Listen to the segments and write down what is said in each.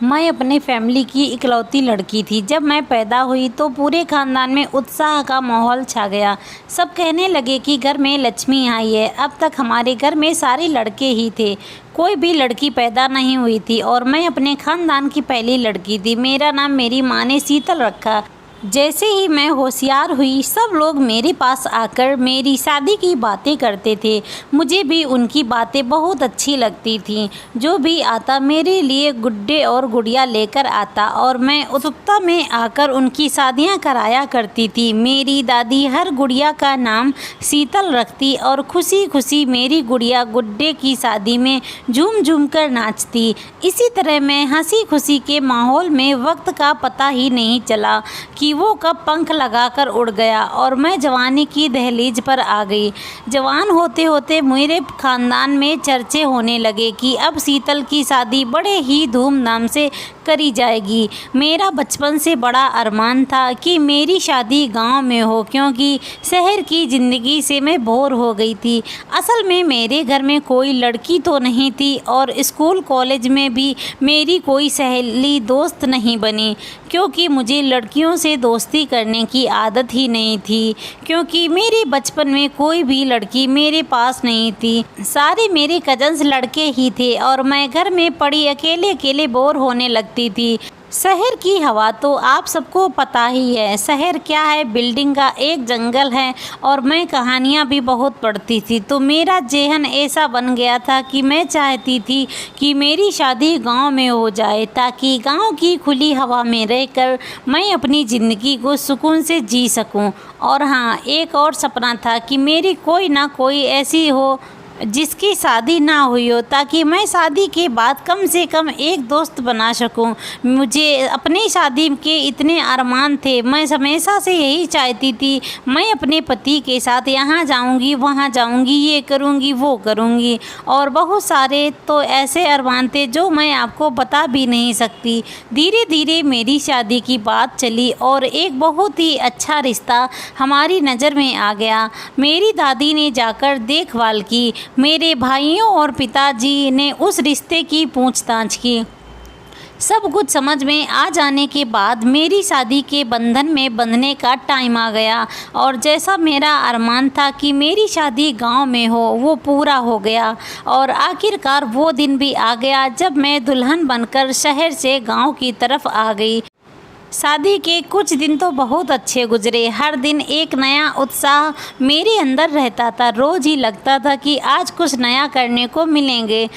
मैं अपने फैमिली की इकलौती लड़की थी। जब मैं पैदा हुई तो पूरे खानदान में उत्साह का माहौल छा गया। सब कहने लगे कि घर में लक्ष्मी आई है। अब तक हमारे घर में सारे लड़के ही थे, कोई भी लड़की पैदा नहीं हुई थी और मैं अपने खानदान की पहली लड़की थी। मेरा नाम मेरी माँ ने शीतल रखा। जैसे ही मैं होशियार हुई, सब लोग मेरे पास आकर मेरी शादी की बातें करते थे। मुझे भी उनकी बातें बहुत अच्छी लगती थीं। जो भी आता मेरे लिए गुड्डे और गुड़िया लेकर आता और मैं उत्सुकता में आकर उनकी शादियां कराया करती थी। मेरी दादी हर गुड़िया का नाम शीतल रखती और खुशी खुशी मेरी गुड़िया गुड्डे की शादी में झूम झूम कर नाचती। इसी तरह मैं हंसी खुशी के माहौल में वक्त का पता ही नहीं चला कि वो कब पंख लगाकर उड़ गया और मैं जवानी की दहलीज पर आ गई। जवान होते होते मेरे खानदान में चर्चे होने लगे कि अब शीतल की शादी बड़े ही धूमधाम से करी जाएगी। मेरा बचपन से बड़ा अरमान था कि मेरी शादी गांव में हो, क्योंकि शहर की ज़िंदगी से मैं बोर हो गई थी। असल में मेरे घर में कोई लड़की तो नहीं थी और स्कूल कॉलेज में भी मेरी कोई सहेली दोस्त नहीं बनी, क्योंकि मुझे लड़कियों से दोस्ती करने की आदत ही नहीं थी, क्योंकि मेरे बचपन में कोई भी लड़की मेरे पास नहीं थी। सारे मेरे कजन्स लड़के ही थे और मैं घर में पड़ी अकेले अकेले बोर होने लगती थी। शहर की हवा तो आप सबको पता ही है। शहर क्या है, बिल्डिंग का एक जंगल है। और मैं कहानियाँ भी बहुत पढ़ती थी, तो मेरा ज़हन ऐसा बन गया था कि मैं चाहती थी कि मेरी शादी गांव में हो जाए, ताकि गांव की खुली हवा में रहकर मैं अपनी ज़िंदगी को सुकून से जी सकूं। और हाँ, एक और सपना था कि मेरी कोई ना कोई ऐसी हो जिसकी शादी ना हुई हो, ताकि मैं शादी के बाद कम से कम एक दोस्त बना सकूं। मुझे अपनी शादी के इतने अरमान थे। मैं हमेशा से यही चाहती थी, मैं अपने पति के साथ यहाँ जाऊँगी, वहाँ जाऊँगी, ये करूँगी, वो करूँगी। और बहुत सारे तो ऐसे अरमान थे जो मैं आपको बता भी नहीं सकती। धीरे धीरे मेरी शादी की बात चली और एक बहुत ही अच्छा रिश्ता हमारी नज़र में आ गया। मेरी दादी ने जाकर देखभाल की। मेरे भाइयों और पिताजी ने उस रिश्ते की पूछताछ की। सब कुछ समझ में आ जाने के बाद मेरी शादी के बंधन में बंधने का टाइम आ गया और जैसा मेरा अरमान था कि मेरी शादी गांव में हो, वो पूरा हो गया। और आखिरकार वो दिन भी आ गया जब मैं दुल्हन बनकर शहर से गांव की तरफ आ गई। शादी के कुछ दिन तो बहुत अच्छे गुजरे। हर दिन एक नया उत्साह मेरे अंदर रहता था। रोज़ ही लगता था कि आज कुछ नया करने को मिलेंगे,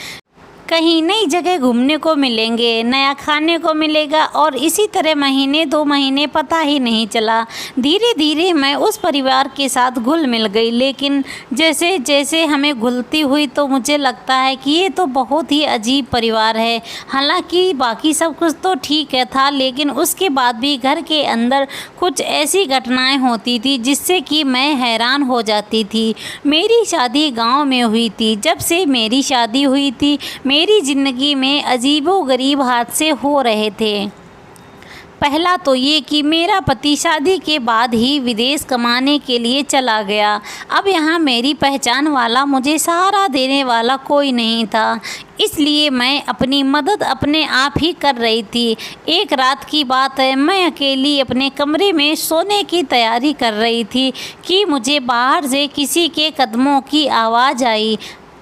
कहीं नई जगह घूमने को मिलेंगे, नया खाने को मिलेगा। और इसी तरह महीने 2 महीने पता ही नहीं चला। धीरे धीरे मैं उस परिवार के साथ घुल मिल गई। लेकिन जैसे जैसे हमें घुलती हुई तो मुझे लगता है कि ये तो बहुत ही अजीब परिवार है। हालांकि बाकी सब कुछ तो ठीक है था, लेकिन उसके बाद भी घर के अंदर कुछ ऐसी घटनाएं होती थी जिससे कि मैं हैरान हो जाती थी। मेरी शादी गाँव में हुई थी। जब से मेरी शादी हुई थी मेरी ज़िंदगी में अजीबोगरीब हादसे हो रहे थे। पहला तो ये कि मेरा पति शादी के बाद ही विदेश कमाने के लिए चला गया। अब यहाँ मेरी पहचान वाला, मुझे सहारा देने वाला कोई नहीं था, इसलिए मैं अपनी मदद अपने आप ही कर रही थी। एक रात की बात है, मैं अकेली अपने कमरे में सोने की तैयारी कर रही थी कि मुझे बाहर से किसी के कदमों की आवाज़ आई।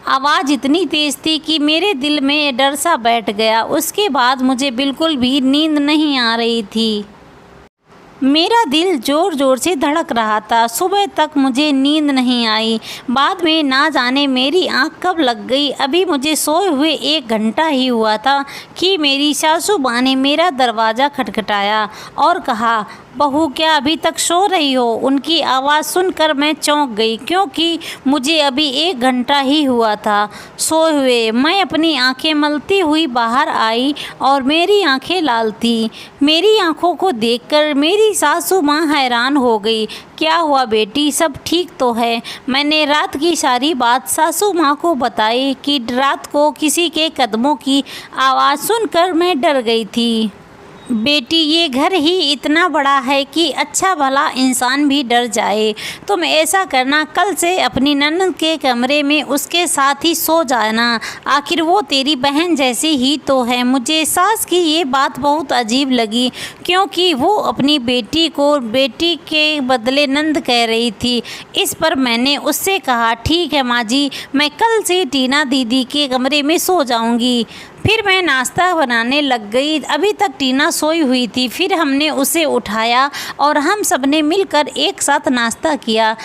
आवाज़ इतनी तेज़ थी कि मेरे दिल में डर सा बैठ गया। उसके बाद मुझे बिल्कुल भी नींद नहीं आ रही थी। मेरा दिल ज़ोर ज़ोर से धड़क रहा था। सुबह तक मुझे नींद नहीं आई। बाद में ना जाने मेरी आंख कब लग गई। अभी मुझे सोए हुए 1 घंटा ही हुआ था कि मेरी सासू माँ ने मेरा दरवाज़ा खटखटाया और कहा, बहू क्या अभी तक सो रही हो? उनकी आवाज़ सुनकर मैं चौंक गई, क्योंकि मुझे अभी 1 घंटा ही हुआ था सोए हुए। मैं अपनी आंखें मलती हुई बाहर आई और मेरी आंखें लाल थी। मेरी आंखों को देखकर मेरी सासू माँ हैरान हो गई। क्या हुआ बेटी, सब ठीक तो है? मैंने रात की सारी बात सासू माँ को बताई कि रात को किसी के कदमों की आवाज़ सुनकर मैं डर गई थी। बेटी, ये घर ही इतना बड़ा है कि अच्छा भला इंसान भी डर जाए। तुम ऐसा करना, कल से अपनी ननद के कमरे में उसके साथ ही सो जाना। आखिर वो तेरी बहन जैसी ही तो है। मुझे सास की ये बात बहुत अजीब लगी, क्योंकि वो अपनी बेटी को बेटी के बदले नंद कह रही थी। इस पर मैंने उससे कहा, ठीक है माँ जी, मैं कल से टीना दीदी के कमरे में सो जाऊंगी। फिर मैं नाश्ता बनाने लग गई। अभी तक टीना सोई हुई थी। फिर हमने उसे उठाया और हम सब ने मिलकर एक साथ नाश्ता किया।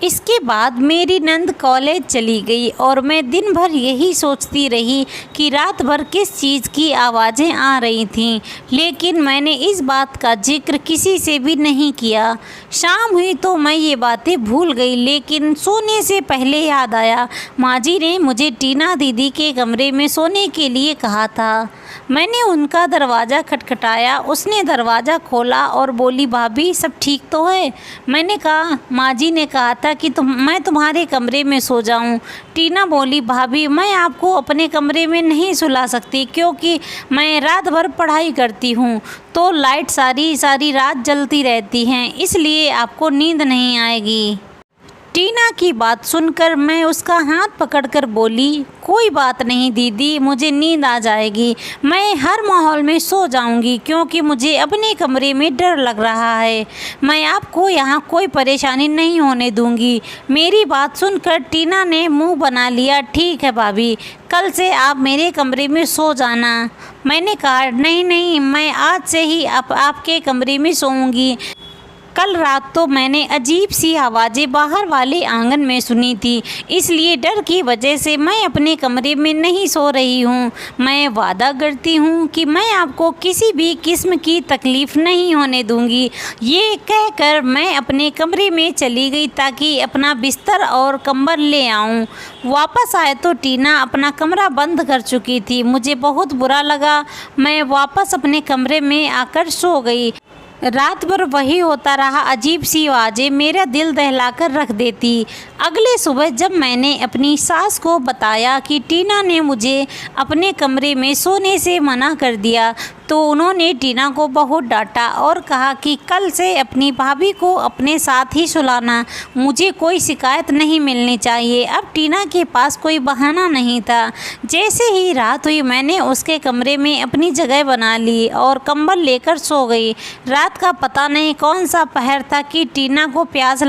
इसके बाद मेरी नंद कॉलेज चली गई और मैं दिन भर यही सोचती रही कि रात भर किस चीज़ की आवाज़ें आ रही थीं, लेकिन मैंने इस बात का जिक्र किसी से भी नहीं किया। शाम हुई तो मैं ये बातें भूल गई, लेकिन सोने से पहले याद आया, माँ जी ने मुझे टीना दीदी के कमरे में सोने के लिए कहा था। मैंने उनका दरवाज़ा खटखटाया। उसने दरवाज़ा खोला और बोली, भाभी सब ठीक तो है? मैंने कहा, माँ जी ने कहा था कि मैं तुम्हारे कमरे में सो जाऊं। टीना बोली, भाभी मैं आपको अपने कमरे में नहीं सुला सकती, क्योंकि मैं रात भर पढ़ाई करती हूँ तो लाइट सारी रात जलती रहती हैं, इसलिए आपको नींद नहीं आएगी। टीना की बात सुनकर मैं उसका हाथ पकड़कर बोली, कोई बात नहीं दीदी, मुझे नींद आ जाएगी। मैं हर माहौल में सो जाऊंगी, क्योंकि मुझे अपने कमरे में डर लग रहा है। मैं आपको यहाँ कोई परेशानी नहीं होने दूंगी। मेरी बात सुनकर टीना ने मुंह बना लिया। ठीक है भाभी, कल से आप मेरे कमरे में सो जाना। मैंने कहा, नहीं, मैं आज से ही आपके कमरे में सोऊंगी। कल रात तो मैंने अजीब सी आवाज़ें बाहर वाले आंगन में सुनी थी, इसलिए डर की वजह से मैं अपने कमरे में नहीं सो रही हूँ। मैं वादा करती हूँ कि मैं आपको किसी भी किस्म की तकलीफ़ नहीं होने दूँगी। ये कहकर मैं अपने कमरे में चली गई ताकि अपना बिस्तर और कंबल ले आऊँ। वापस आए तो टीना अपना कमरा बंद कर चुकी थी। मुझे बहुत बुरा लगा। मैं वापस अपने कमरे में आकर सो गई। रात भर वही होता रहा। अजीब सी आवाज़ें मेरा दिल दहलाकर रख देती। अगले सुबह जब मैंने अपनी सास को बताया कि टीना ने मुझे अपने कमरे में सोने से मना कर दिया, तो उन्होंने टीना को बहुत डांटा और कहा कि कल से अपनी भाभी को अपने साथ ही सुलाना। मुझे कोई शिकायत नहीं मिलनी चाहिए। अब टीना के पास कोई बहाना नहीं था। जैसे ही रात हुई, मैंने उसके कमरे में अपनी जगह बना ली और कंबल लेकर सो गई। रात का पता नहीं कौन सा पहर था कि टीना को प्यास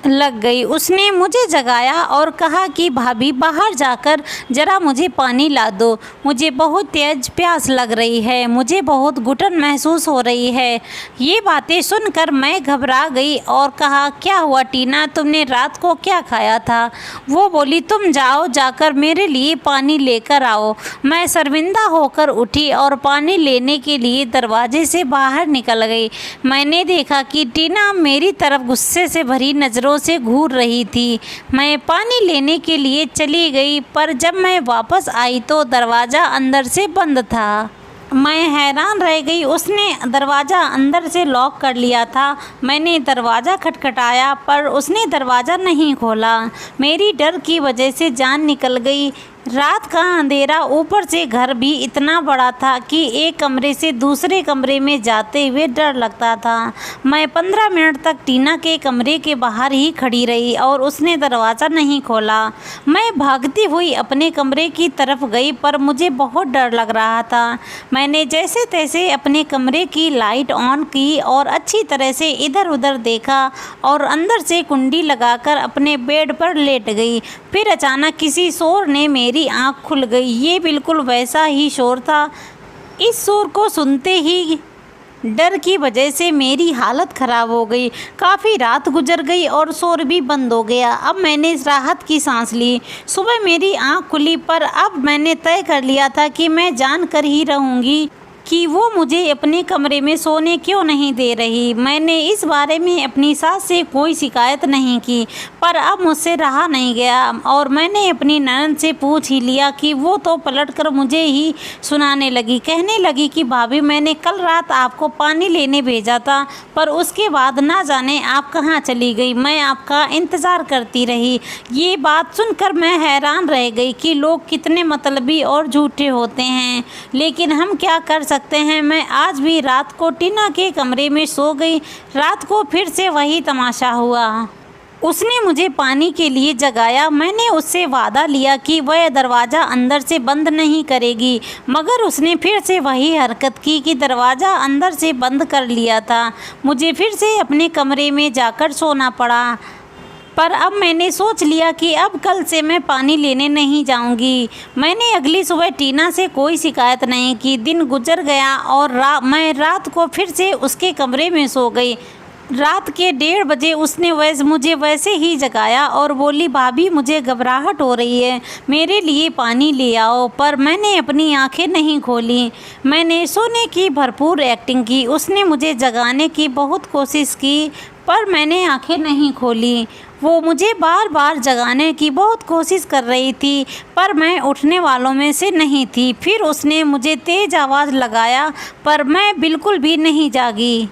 लग गई। उसने मुझे जगाया और कहा कि भाभी बाहर जाकर ज़रा मुझे पानी ला दो, मुझे बहुत तेज प्यास लग रही है, मुझे बहुत घुटन महसूस हो रही है। ये बातें सुनकर मैं घबरा गई और कहा, क्या हुआ टीना, तुमने रात को क्या खाया था? वो बोली, तुम जाओ, जाकर मेरे लिए पानी लेकर आओ। मैं शर्मिंदा होकर उठी और पानी लेने के लिए दरवाजे से बाहर निकल गई। मैंने देखा कि टीना मेरी तरफ गुस्से से भरी नज़रों से घूर रही थी। मैं पानी लेने के लिए चली गई, पर जब मैं वापस आई तो दरवाज़ा अंदर से बंद था। मैं हैरान रह गई। उसने दरवाज़ा अंदर से लॉक कर लिया था। मैंने दरवाज़ा खटखटाया पर उसने दरवाज़ा नहीं खोला। मेरी डर की वजह से जान निकल गई। रात का अंधेरा, ऊपर से घर भी इतना बड़ा था कि एक कमरे से दूसरे कमरे में जाते हुए डर लगता था। मैं 15 मिनट तक टीना के कमरे के बाहर ही खड़ी रही और उसने दरवाज़ा नहीं खोला। मैं भागती हुई अपने कमरे की तरफ गई, पर मुझे बहुत डर लग रहा था। मैंने जैसे तैसे अपने कमरे की लाइट ऑन की और अच्छी तरह से इधर उधर देखा और अंदर से कुंडी लगाकर अपने बेड पर लेट गई। फिर अचानक किसी शोर ने मेरी आँख खुल गई। ये बिल्कुल वैसा ही शोर था। इस शोर को सुनते ही डर की वजह से मेरी हालत ख़राब हो गई। काफ़ी रात गुजर गई और शोर भी बंद हो गया। अब मैंने राहत की सांस ली। सुबह मेरी आँख खुली, पर अब मैंने तय कर लिया था कि मैं जान कर ही रहूँगी कि वो मुझे अपने कमरे में सोने क्यों नहीं दे रही। मैंने इस बारे में अपनी सास से कोई शिकायत नहीं की, पर अब मुझसे रहा नहीं गया और मैंने अपनी ननद से पूछ ही लिया कि वो तो पलटकर मुझे ही सुनाने लगी। कहने लगी कि भाभी, मैंने कल रात आपको पानी लेने भेजा था, पर उसके बाद ना जाने आप कहाँ चली गई। मैं आपका इंतज़ार करती रही। ये बात सुनकर मैं हैरान रह गई कि लोग कितने मतलबी और झूठे होते हैं, लेकिन हम क्या कर सकते सकते हैं, मैं आज भी रात को टीना के कमरे में सो गई। रात को फिर से वही तमाशा हुआ। उसने मुझे पानी के लिए जगाया। मैंने उससे वादा लिया कि वह दरवाज़ा अंदर से बंद नहीं करेगी, मगर उसने फिर से वही हरकत की कि दरवाज़ा अंदर से बंद कर लिया था। मुझे फिर से अपने कमरे में जाकर सोना पड़ा। पर अब मैंने सोच लिया कि अब कल से मैं पानी लेने नहीं जाऊंगी। मैंने अगली सुबह टीना से कोई शिकायत नहीं की। दिन गुजर गया और मैं रात को फिर से उसके कमरे में सो गई। रात के 1:30 बजे उसने मुझे वैसे ही जगाया और बोली, भाभी मुझे घबराहट हो रही है, मेरे लिए पानी ले आओ। पर मैंने अपनी आंखें नहीं खोली। मैंने सोने की भरपूर एक्टिंग की। उसने मुझे जगाने की बहुत कोशिश की पर मैंने आंखें नहीं खोली। वो मुझे बार बार जगाने की बहुत कोशिश कर रही थी पर मैं उठने वालों में से नहीं थी। फिर उसने मुझे तेज़ आवाज़ लगाया पर मैं बिल्कुल भी नहीं जागी।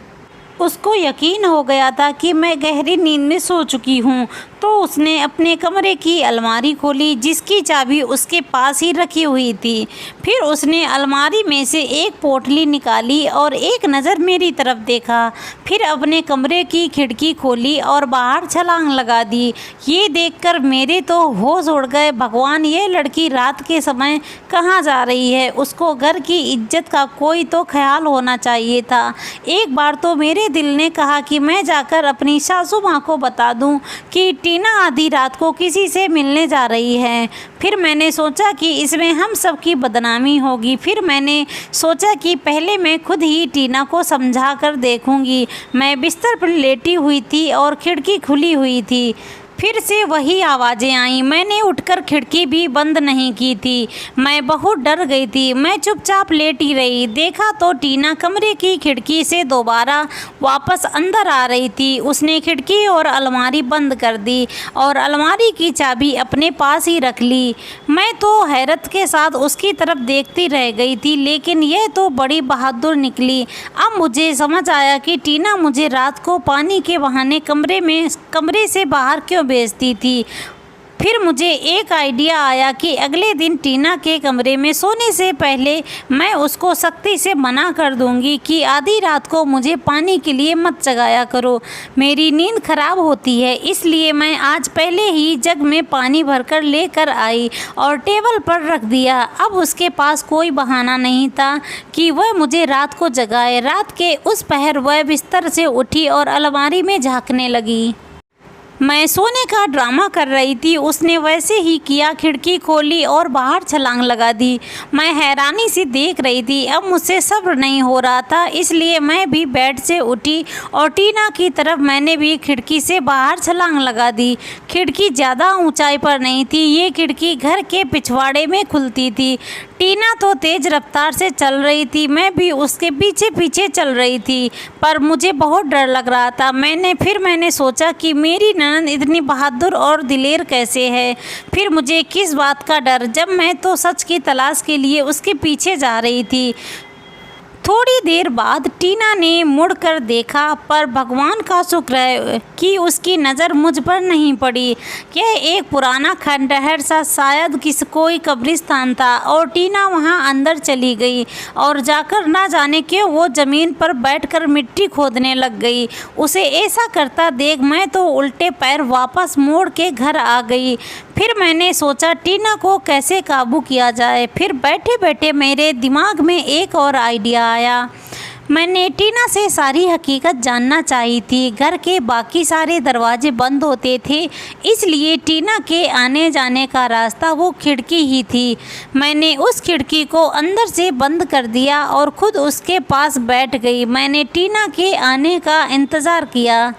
उसको यकीन हो गया था कि मैं गहरी नींद में सो चुकी हूँ, तो उसने अपने कमरे की अलमारी खोली जिसकी चाबी उसके पास ही रखी हुई थी। फिर उसने अलमारी में से एक पोटली निकाली और एक नज़र मेरी तरफ देखा। फिर अपने कमरे की खिड़की खोली और बाहर छलांग लगा दी। ये देखकर मेरे तो होश उड़ गए। भगवान, ये लड़की रात के समय कहाँ जा रही है? उसको घर की इज्जत का कोई तो ख्याल होना चाहिए था। एक बार तो मेरे दिल ने कहा कि मैं जाकर अपनी सासू माँ को बता दूँ कि टीना आधी रात को किसी से मिलने जा रही है। फिर मैंने सोचा कि इसमें हम सब की बदनामी होगी। फिर मैंने सोचा कि पहले मैं खुद ही टीना को समझा कर देखूंगी। मैं बिस्तर पर लेटी हुई थी और खिड़की खुली हुई थी। फिर से वही आवाज़ें आईं। मैंने उठकर खिड़की भी बंद नहीं की थी। मैं बहुत डर गई थी। मैं चुपचाप लेटी रही। देखा तो टीना कमरे की खिड़की से दोबारा वापस अंदर आ रही थी। उसने खिड़की और अलमारी बंद कर दी और अलमारी की चाबी अपने पास ही रख ली। मैं तो हैरत के साथ उसकी तरफ देखती रह गई थी, लेकिन यह तो बड़ी बहादुर निकली। अब मुझे समझ आया कि टीना मुझे रात को पानी के बहाने कमरे से बाहर क्यों भेजती थी। फिर मुझे एक आइडिया आया कि अगले दिन टीना के कमरे में सोने से पहले मैं उसको सख्ती से मना कर दूंगी कि आधी रात को मुझे पानी के लिए मत जगाया करो, मेरी नींद खराब होती है। इसलिए मैं आज पहले ही जग में पानी भरकर लेकर आई और टेबल पर रख दिया। अब उसके पास कोई बहाना नहीं था कि वह मुझे रात को जगाए। रात के उस पहर वह बिस्तर से उठी और अलमारी में झांकने लगी। मैं सोने का ड्रामा कर रही थी, उसने वैसे ही किया। खिड़की खोली और बाहर छलांग लगा दी। मैं हैरानी से देख रही थी। अब मुझसे सब्र नहीं हो रहा था, इसलिए मैं भी बेड से उठी और टीना की तरफ मैंने भी खिड़की से बाहर छलांग लगा दी। खिड़की ज़्यादा ऊंचाई पर नहीं थी। ये खिड़की घर के पिछवाड़े में खुलती थी। टीना तो तेज़ रफ्तार से चल रही थी, मैं भी उसके पीछे पीछे चल रही थी, पर मुझे बहुत डर लग रहा था। मैंने सोचा कि मेरी ननद इतनी बहादुर और दिलेर कैसे है। फिर मुझे किस बात का डर, जब मैं तो सच की तलाश के लिए उसके पीछे जा रही थी। थोड़ी देर बाद टीना ने मुड़कर देखा, पर भगवान का शुक्र है कि उसकी नज़र मुझ पर नहीं पड़ी। यह एक पुराना खंडहर सा शायद कोई कब्रिस्तान था और टीना वहां अंदर चली गई और जाकर ना जाने क्यों वो ज़मीन पर बैठकर मिट्टी खोदने लग गई। उसे ऐसा करता देख मैं तो उल्टे पैर वापस मोड़ के घर आ गई। फिर मैंने सोचा टीना को कैसे काबू किया जाए। फिर बैठे बैठे मेरे दिमाग में एक और आइडिया आया। मैंने टीना से सारी हकीकत जानना चाहिए थी। घर के बाकी सारे दरवाजे बंद होते थे, इसलिए टीना के आने जाने का रास्ता वो खिड़की ही थी। मैंने उस खिड़की को अंदर से बंद कर दिया और खुद उसके पास बैठ गई। मैंने टीना के आने का इंतज़ार किया।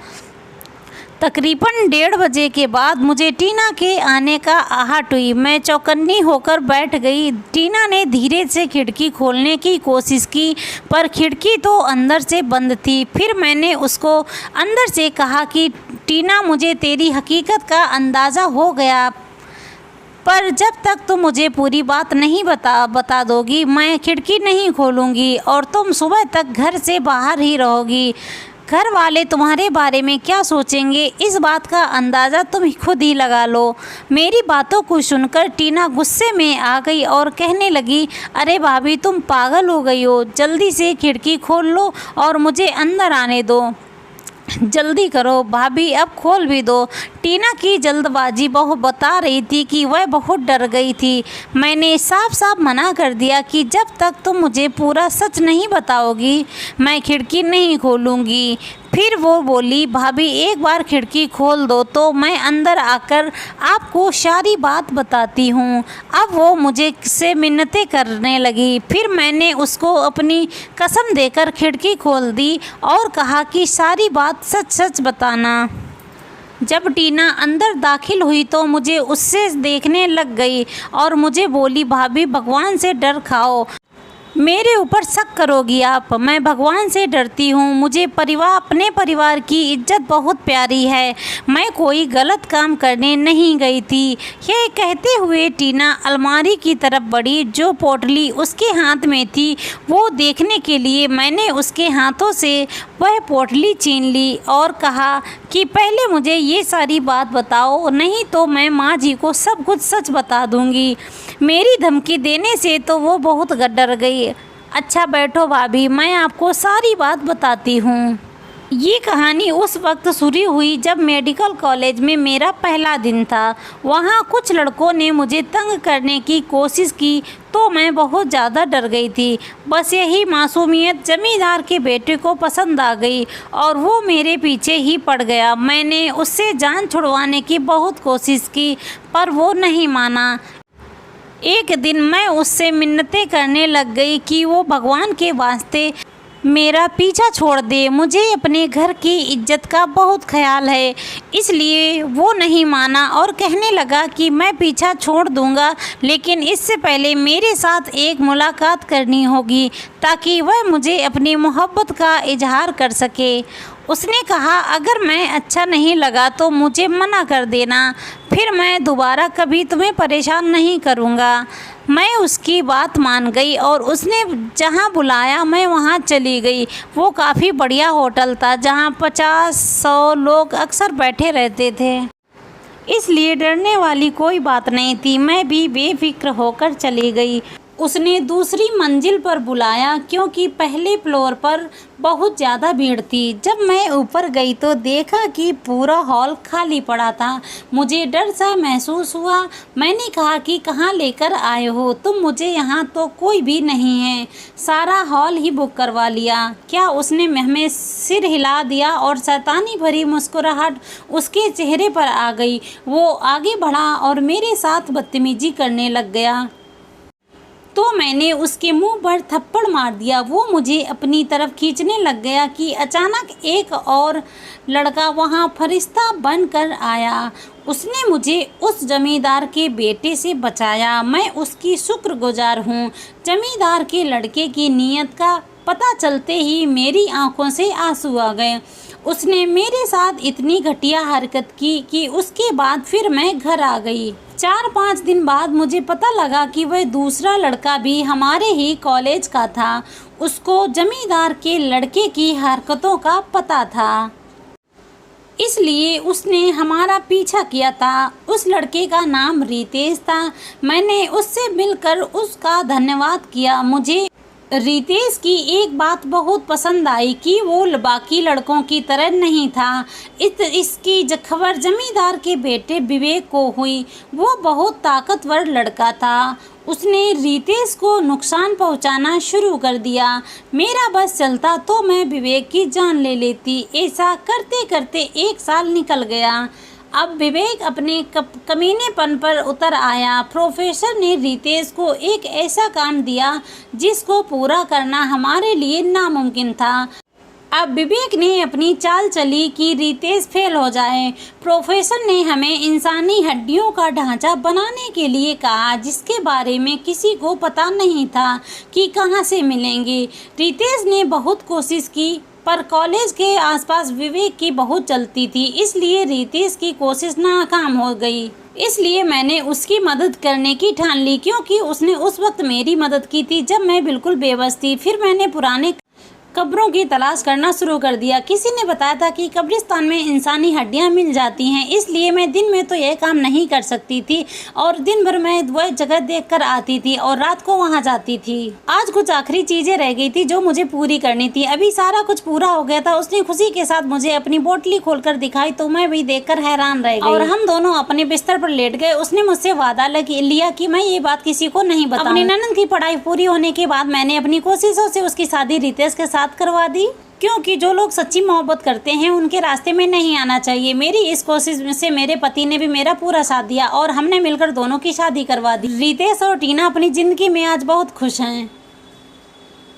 तकरीबन 1:30 बजे के बाद मुझे टीना के आने का आहट हुई। मैं चौकन्नी होकर बैठ गई। टीना ने धीरे से खिड़की खोलने की कोशिश की, पर खिड़की तो अंदर से बंद थी। फिर मैंने उसको अंदर से कहा कि टीना, मुझे तेरी हकीकत का अंदाज़ा हो गया, पर जब तक तुम मुझे पूरी बात नहीं बता दोगी मैं खिड़की नहीं खोलूँगी और तुम सुबह तक घर से बाहर ही रहोगी। घर वाले तुम्हारे बारे में क्या सोचेंगे, इस बात का अंदाज़ा तुम खुद ही लगा लो। मेरी बातों को सुनकर टीना गुस्से में आ गई और कहने लगी, अरे भाभी तुम पागल हो गई हो, जल्दी से खिड़की खोल लो और मुझे अंदर आने दो, जल्दी करो भाभी, अब खोल भी दो। टीना की जल्दबाजी बता रही थी कि वह बहुत डर गई थी। मैंने साफ साफ मना कर दिया कि जब तक तुम मुझे पूरा सच नहीं बताओगी मैं खिड़की नहीं खोलूँगी। फिर वो बोली, भाभी एक बार खिड़की खोल दो तो मैं अंदर आकर आपको सारी बात बताती हूँ। अब वो मुझे से मिन्नतें करने लगी। फिर मैंने उसको अपनी कसम देकर खिड़की खोल दी और कहा कि सारी बात सच सच बताना। जब टीना अंदर दाखिल हुई तो मुझे उससे देखने लग गई और मुझे बोली, भाभी भगवान से डर खाओ, मेरे ऊपर शक करोगी आप, मैं भगवान से डरती हूँ। मुझे अपने परिवार की इज्जत बहुत प्यारी है, मैं कोई गलत काम करने नहीं गई थी। यह कहते हुए टीना अलमारी की तरफ बढ़ी। जो पोटली उसके हाथ में थी वो देखने के लिए मैंने उसके हाथों से वह पोटली छीन ली और कहा कि पहले मुझे ये सारी बात बताओ, नहीं तो मैं माँ जी को सब कुछ सच बता दूँगी। मेरी धमकी देने से तो वो बहुत डर गई। अच्छा बैठो भाभी, मैं आपको सारी बात बताती हूँ। ये कहानी उस वक्त शुरू हुई जब मेडिकल कॉलेज में मेरा पहला दिन था। वहाँ कुछ लड़कों ने मुझे तंग करने की कोशिश की तो मैं बहुत ज़्यादा डर गई थी। बस यही मासूमियत जमींदार के बेटे को पसंद आ गई और वो मेरे पीछे ही पड़ गया। मैंने उससे जान छुड़वाने की बहुत कोशिश की पर वो नहीं माना। एक दिन मैं उससे मिन्नतें करने लग गई कि वो भगवान के वास्ते मेरा पीछा छोड़ दे, मुझे अपने घर की इज्जत का बहुत ख्याल है। इसलिए वो नहीं माना और कहने लगा कि मैं पीछा छोड़ दूंगा, लेकिन इससे पहले मेरे साथ एक मुलाकात करनी होगी ताकि वह मुझे अपनी मोहब्बत का इजहार कर सके। उसने कहा, अगर मैं अच्छा नहीं लगा तो मुझे मना कर देना, फिर मैं दोबारा कभी तुम्हें परेशान नहीं करूँगा। मैं उसकी बात मान गई और उसने जहाँ बुलाया मैं वहाँ चली गई। वो काफ़ी बढ़िया होटल था जहाँ 50-100 लोग अक्सर बैठे रहते थे, इसलिए डरने वाली कोई बात नहीं थी। मैं भी बेफिक्र होकर चली गई। उसने दूसरी मंजिल पर बुलाया क्योंकि पहले फ्लोर पर बहुत ज़्यादा भीड़ थी। जब मैं ऊपर गई तो देखा कि पूरा हॉल खाली पड़ा था। मुझे डर सा महसूस हुआ। मैंने कहा कि कहाँ लेकर आए हो तुम मुझे, यहाँ तो कोई भी नहीं है, सारा हॉल ही बुक करवा लिया क्या? उसने हमें सिर हिला दिया और शैतानी भरी मुस्कुराहट उसके चेहरे पर आ गई। वो आगे बढ़ा और मेरे साथ बदतमीजी करने लग गया तो मैंने उसके मुंह पर थप्पड़ मार दिया। वो मुझे अपनी तरफ खींचने लग गया कि अचानक एक और लड़का वहां फरिश्ता बनकर आया। उसने मुझे उस जमींदार के बेटे से बचाया। मैं उसकी शुक्रगुजार हूँ। जमींदार के लड़के की नीयत का पता चलते ही मेरी आंखों से आंसू आ गए। उसने मेरे साथ इतनी घटिया हरकत की कि उसके बाद फिर मैं घर आ गई। 4-5 दिन बाद मुझे पता लगा कि वह दूसरा लड़का भी हमारे ही कॉलेज का था। उसको जमींदार के लड़के की हरकतों का पता था, इसलिए उसने हमारा पीछा किया था। उस लड़के का नाम रितेश था। मैंने उससे मिलकर उसका धन्यवाद किया। मुझे रितेश की एक बात बहुत पसंद आई कि वो बाकी लड़कों की तरह नहीं था। इसकी खबर जमींदार के बेटे विवेक को हुई। वो बहुत ताकतवर लड़का था। उसने रितेश को नुकसान पहुंचाना शुरू कर दिया। मेरा बस चलता तो मैं विवेक की जान ले लेती। ऐसा करते करते 1 साल निकल गया। अब विवेक अपने कमीनेपन पर उतर आया। प्रोफेसर ने रितेश को एक ऐसा काम दिया जिसको पूरा करना हमारे लिए नामुमकिन था। अब विवेक ने अपनी चाल चली कि रितेश फेल हो जाए। प्रोफेसर ने हमें इंसानी हड्डियों का ढांचा बनाने के लिए कहा जिसके बारे में किसी को पता नहीं था कि कहाँ से मिलेंगे। रितेश ने बहुत कोशिश की पर कॉलेज के आसपास विवेक की बहुत चलती थी, इसलिए रितेश की कोशिश नाकाम हो गई। इसलिए मैंने उसकी मदद करने की ठान ली क्योंकि उसने उस वक्त मेरी मदद की थी जब मैं बिल्कुल बेबस थी। फिर मैंने पुराने कब्रों की तलाश करना शुरू कर दिया। किसी ने बताया था कि कब्रिस्तान में इंसानी हड्डियां मिल जाती हैं, इसलिए मैं दिन में तो यह काम नहीं कर सकती थी और दिन भर मैं वह जगह देखकर आती थी और रात को वहां जाती थी। आज कुछ आखिरी चीजें रह गई थी जो मुझे पूरी करनी थी। अभी सारा कुछ पूरा हो गया था। उसने खुशी के साथ मुझे अपनी बोतली खोलकर दिखाई तो मैं भी देखकर हैरान रह गई और हम दोनों अपने बिस्तर पर लेट गए। उसने मुझसे वादा लिया कि मैं ये बात किसी को नहीं बताऊंगी। अपनी ननद की पढ़ाई पूरी होने के बाद मैंने अपनी कोशिशों से उसकी शादी रितेश के साथ करवा दी, क्योंकि जो लोग सच्ची मोहब्बत करते हैं उनके रास्ते में नहीं आना चाहिए। मेरी इस कोशिश से मेरे पति ने भी मेरा पूरा साथ दिया और हमने मिलकर दोनों की शादी करवा दी। रितेश और टीना अपनी जिंदगी में आज बहुत खुश हैं।